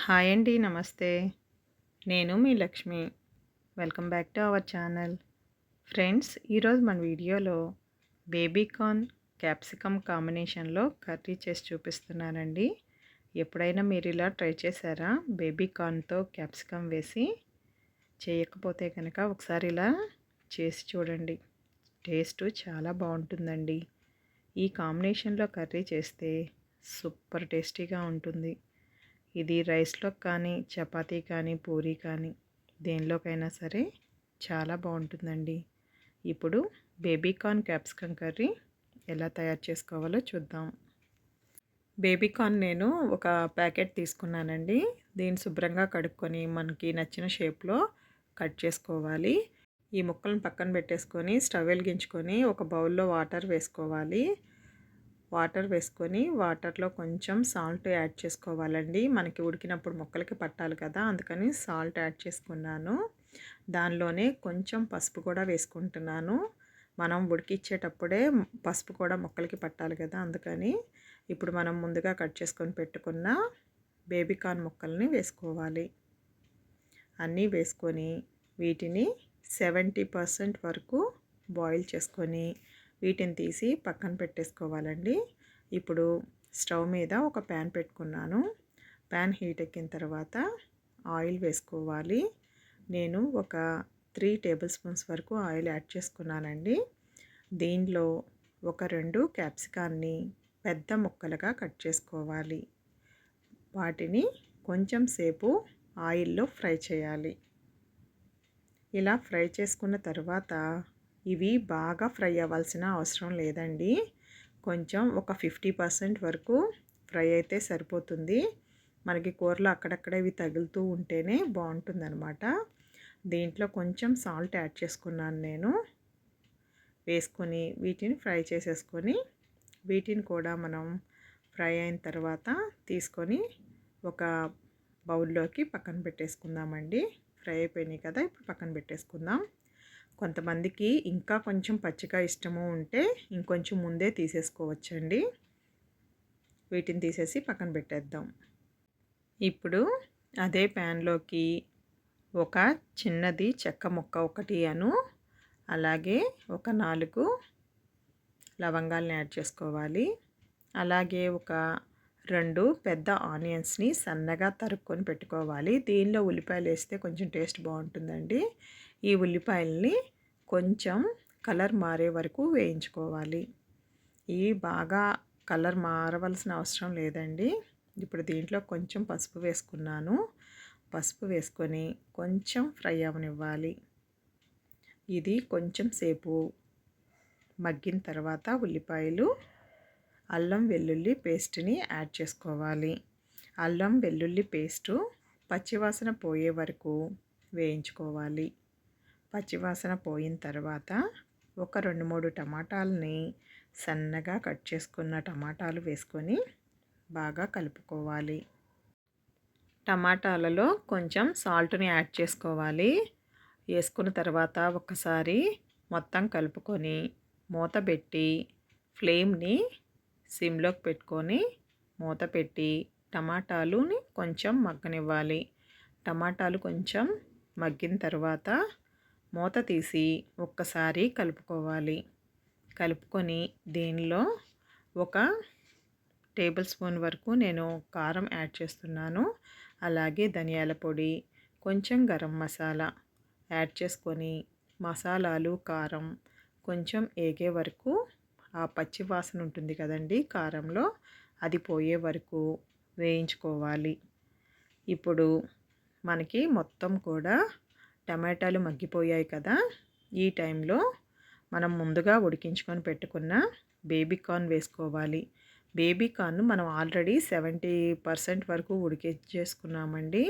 Hi అండి. నమస్తే. నేను మీ Lakshmi. Welcome back to our channel. Friends, ఈరోజు మన వీడియోలో బేబీ కార్న్, క్యాప్సికమ్ కాంబినేషన్‌లో కర్రీ చేసి చూపిస్తున్నానండి. ఎప్పుడైనా మీరు ఇలా ట్రై చేశారా? బేబీ కార్న్‌తో క్యాప్సికమ్ వేసి? చేయకపోతే కనుక ఒకసారి ఇలా చేసి చూడండి. టేస్టు చాలా బావుంటుందండి. ఈ కాంబినేషన్‌లో కర్రీ చేస్తే సూపర్ టేస్టీగా ఉంటుంది. ఇది రైస్‌లోకి కానీ, చపాతీ కానీ, పూరీ కానీ దేనిలోకైనా సరే చాలా బావుంటుందండి. ఇప్పుడు బేబీ కార్న్ క్యాప్సికమ్ కర్రీ ఎలా తయారు చేసుకోవాలో చూద్దాం. బేబీ కార్న్ నేను ఒక ప్యాకెట్ తీసుకున్నానండి. దీన్ని శుభ్రంగా కడుక్కొని మనకి నచ్చిన షేప్‌లో కట్ చేసుకోవాలి. ఈ ముక్కలను పక్కన పెట్టేసుకొని స్టవ్ వెలిగించుకొని ఒక బౌల్‌లో వాటర్ వేసుకోవాలి. వాటర్ వేసుకొని వాటర్లో కొంచెం సాల్ట్ యాడ్ చేసుకోవాలండి. మనకి ఉడికినప్పుడు ముక్కలకి పట్టాలి కదా, అందుకని సాల్ట్ యాడ్ చేసుకున్నాను. దానిలోనే కొంచెం పసుపు కూడా వేసుకుంటున్నాను. మనం ఉడికిచ్చేటప్పుడే పసుపు కూడా ముక్కలకి పట్టాలి కదా, అందుకని ఇప్పుడు మనం ముందుగా కట్ చేసుకొని పెట్టుకున్న బేబీ కార్న్ ముక్కల్ని వేసుకోవాలి. అన్నీ వేసుకొని వీటిని 70% వరకు బాయిల్ చేసుకొని వీటిని తీసి పక్కన పెట్టేసుకోవాలండి. ఇప్పుడు స్టవ్ మీద ఒక ప్యాన్ పెట్టుకున్నాను. ప్యాన్ హీట్ ఎక్కిన తర్వాత ఆయిల్ వేసుకోవాలి. నేను ఒక 3 టేబుల్ స్పూన్స్ వరకు ఆయిల్ యాడ్ చేసుకున్నానండి. దీనిలో ఒక 2 క్యాప్సికాన్ని పెద్ద ముక్కలుగా కట్ చేసుకోవాలి. వాటిని కొంచెం సేపు ఆయిల్లో ఫ్రై చేయాలి. ఇలా ఫ్రై చేసుకున్న తర్వాత ఇవి బాగా ఫ్రై అవ్వాల్సిన అవసరం లేదండి. కొంచెం ఒక 50% వరకు ఫ్రై అయితే సరిపోతుంది. మనకి కూరలో అక్కడక్కడ ఇవి తగులుతూ ఉంటేనే బాగుంటుందన్నమాట. దీంట్లో కొంచెం సాల్ట్ యాడ్ చేసుకున్నాను నేను. వేసుకొని వీటిని ఫ్రై చేసేసుకొని వీటిని కూడా మనం ఫ్రై అయిన తర్వాత తీసుకొని ఒక బౌల్లోకి పక్కన పెట్టేసుకుందామండి. ఫ్రై అయిపోయినాయి కదా, ఇప్పుడు పక్కన పెట్టేసుకుందాం. కొంతమందికి ఇంకా కొంచెం పచ్చిగా ఇష్టము ఉంటే ఇంకొంచెం ముందే తీసేసుకోవచ్చండి. వీటిని తీసేసి పక్కన పెట్టేద్దాం. ఇప్పుడు అదే ప్యాన్లోకి ఒక చిన్నది చెక్క ముక్క ఒకటి అలాగే ఒక 4 లవంగాలను యాడ్ చేసుకోవాలి. అలాగే ఒక 2 పెద్ద ఆనియన్స్ని సన్నగా తరుక్కొని పెట్టుకోవాలి. దీనిలో ఉల్లిపాయలు వేస్తే కొంచెం టేస్ట్ బాగుంటుందండి. ఈ ఉల్లిపాయల్ని కొంచెం కలర్ మారే వరకు వేయించుకోవాలి. ఇవి బాగా కలర్ మారవలసిన అవసరం లేదండి. ఇప్పుడు దీంట్లో కొంచెం పసుపు వేసుకున్నాను. పసుపు వేసుకొని కొంచెం ఫ్రై అవనివ్వాలి. ఇది కొంచెం సేపు మగ్గిన తర్వాత ఉల్లిపాయలు, అల్లం వెల్లుల్లి పేస్ట్ని యాడ్ చేసుకోవాలి. అల్లం వెల్లుల్లి పేస్టు పచ్చివాసన పోయే వరకు వేయించుకోవాలి. పచ్చివాసన పోయిన తర్వాత ఒక 2-3 టమాటాలని సన్నగా కట్ చేసుకున్న టమాటాలు వేసుకొని బాగా కలుపుకోవాలి. టమాటాలలో కొంచెం సాల్ట్ని యాడ్ చేసుకోవాలి. వేసుకున్న తర్వాత ఒకసారి మొత్తం కలుపుకొని మూత పెట్టి ఫ్లేమ్ని సిమ్లోకి పెట్టుకొని మూత పెట్టి టమాటాలుని కొంచెం మగ్గనివ్వాలి. టమాటాలు కొంచెం మగ్గిన తర్వాత మూత తీసి ఒక్కసారి కలుపుకోవాలి. కలుపుకొని దీనిలో ఒక టేబుల్ స్పూన్ వరకు నేను కారం యాడ్ చేస్తున్నాను. అలాగే ధనియాల పొడి, కొంచెం గరం మసాలా యాడ్ చేసుకొని మసాలాలు, కారం కొంచెం ఏగే వరకు, ఆ పచ్చి వాసన ఉంటుంది కదండి కారంలో, అది పోయే వరకు వేయించుకోవాలి. ఇప్పుడు మనకి మొత్తం కూడా టమాటాలు మగ్గిపోయాయి కదా, ఈ టైంలో మనం ముందుగా ఉడికించుకొని పెట్టుకున్న బేబీ కార్న్ వేసుకోవాలి. బేబీ కార్న్ మనం ఆల్రెడీ 70% వరకు ఉడికించేసుకున్నామండి.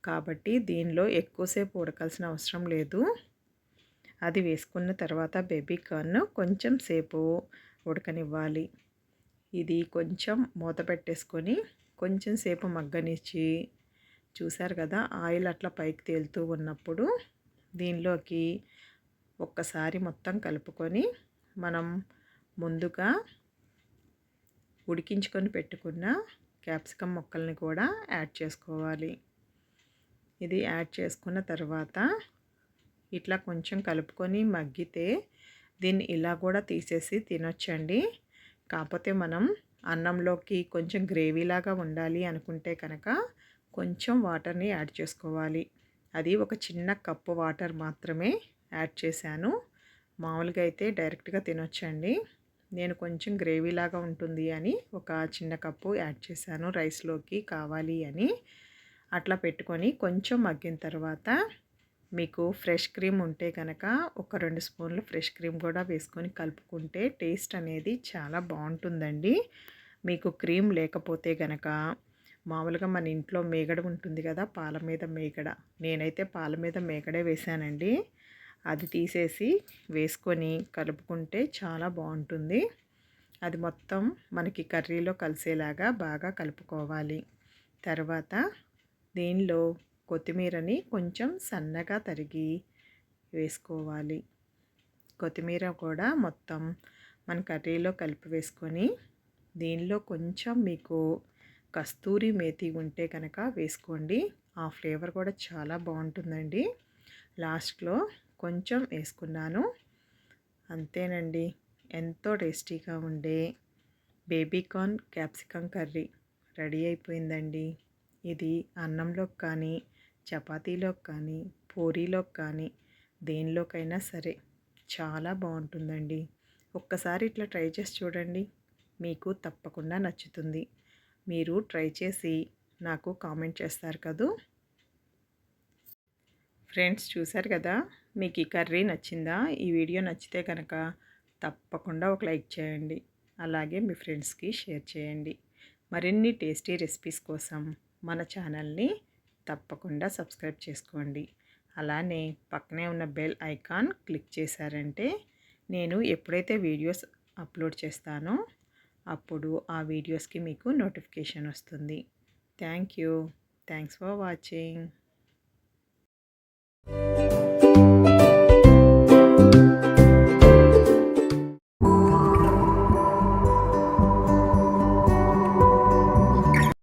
కాబట్టి దీనిలో ఎక్కువసేపు ఉడకాల్సిన అవసరం లేదు. అది వేసుకున్న తర్వాత బేబీ కార్న్ కొంచెం సేపు ఉడకనివ్వాలి. ఇది కొంచెం మూత పెట్టేసుకొని కొంచెం సేపు మగ్గనిచ్చి, చూసారు కదా ఆయిల్ అట్లా పైకి తేలుతూ ఉన్నప్పుడు దీనిలోకి ఒక్కసారి మొత్తం కలుపుకొని మనం ముందుగా ఉడికించుకొని పెట్టుకున్న క్యాప్సికమ్ ముక్కల్ని కూడా యాడ్ చేసుకోవాలి. ఇది యాడ్ చేసుకున్న తర్వాత ఇట్లా కొంచెం కలుపుకొని మగ్గితే దీన్ని ఇలా కూడా తీసేసి తినొచ్చండి. కాకపోతే మనం అన్నంలోకి కొంచెం గ్రేవీలాగా ఉండాలి అనుకుంటే కనుక కొంచెం వాటర్ని యాడ్ చేసుకోవాలి. అది ఒక చిన్న కప్పు వాటర్ మాత్రమే యాడ్ చేశాను. మామూలుగా అయితే డైరెక్ట్గా తినొచ్చండి. నేను కొంచెం గ్రేవీలాగా ఉంటుంది అని ఒక చిన్న కప్పు యాడ్ చేశాను రైస్లోకి కావాలి అని. అట్లా పెట్టుకొని కొంచెం మగ్గిన తర్వాత మీకు ఫ్రెష్ క్రీమ్ ఉంటే కనుక ఒక 2 స్పూన్లు ఫ్రెష్ క్రీమ్ కూడా వేసుకొని కలుపుకుంటే టేస్ట్ అనేది చాలా బాగుంటుందండి. మీకు క్రీమ్ లేకపోతే కనుక మామూలుగా మన ఇంట్లో మేగడ ఉంటుంది కదా, పాల మీద మేగడ. నేనైతే పాల మీద మేగడే వేశానండి. అది తీసేసి వేసుకొని కలుపుకుంటే చాలా బాగుంటుంది. అది మొత్తం మనకి కర్రీలో కలిసేలాగా బాగా కలుపుకోవాలి. తర్వాత దీనిలో కొత్తిమీరని కొంచెం సన్నగా తరిగి వేసుకోవాలి. కొత్తిమీర కూడా మొత్తం మన కర్రీలో కలిపి వేసుకొని దీనిలో కొంచెం మీకు కస్తూరి మేతి ఉంటే కనుక వేసుకోండి. ఆ ఫ్లేవర్ కూడా చాలా బాగుంటుందండి. లాస్ట్లో కొంచెం వేసుకున్నాను. అంతేనండి, ఎంతో టేస్టీగా ఉండే బేబీకార్న్ క్యాప్సికమ్ కర్రీ రెడీ అయిపోయిందండి. ఇది అన్నంలోకి కానీ, చపాతీలోకి కానీ, పూరీలోకి కానీ దేనిలోకైనా సరే చాలా బాగుంటుందండి. ఒక్కసారి ఇట్లా ట్రై చేసి చూడండి, మీకు తప్పకుండా నచ్చుతుంది. మీరు ట్రై చేసి నాకు కామెంట్ చేస్తారు కదూ. ఫ్రెండ్స్, చూశారు కదా, మీకు ఈ కర్రీ నచ్చిందా? ఈ వీడియో నచ్చితే కనుక తప్పకుండా ఒక లైక్ చేయండి. అలాగే మీ ఫ్రెండ్స్కి షేర్ చేయండి. మరిన్ని టేస్టీ రెసిపీస్ కోసం మన ఛానల్ని తప్పకుండా సబ్స్క్రైబ్ చేసుకోండి. అలానే పక్కనే ఉన్న బెల్ ఐకాన్ క్లిక్ చేశారంటే నేను ఎప్పుడైతే వీడియోస్ అప్లోడ్ చేస్తానో అప్పుడు ఆ వీడియోస్కి మీకు నోటిఫికేషన్ వస్తుంది. Thanks for watching.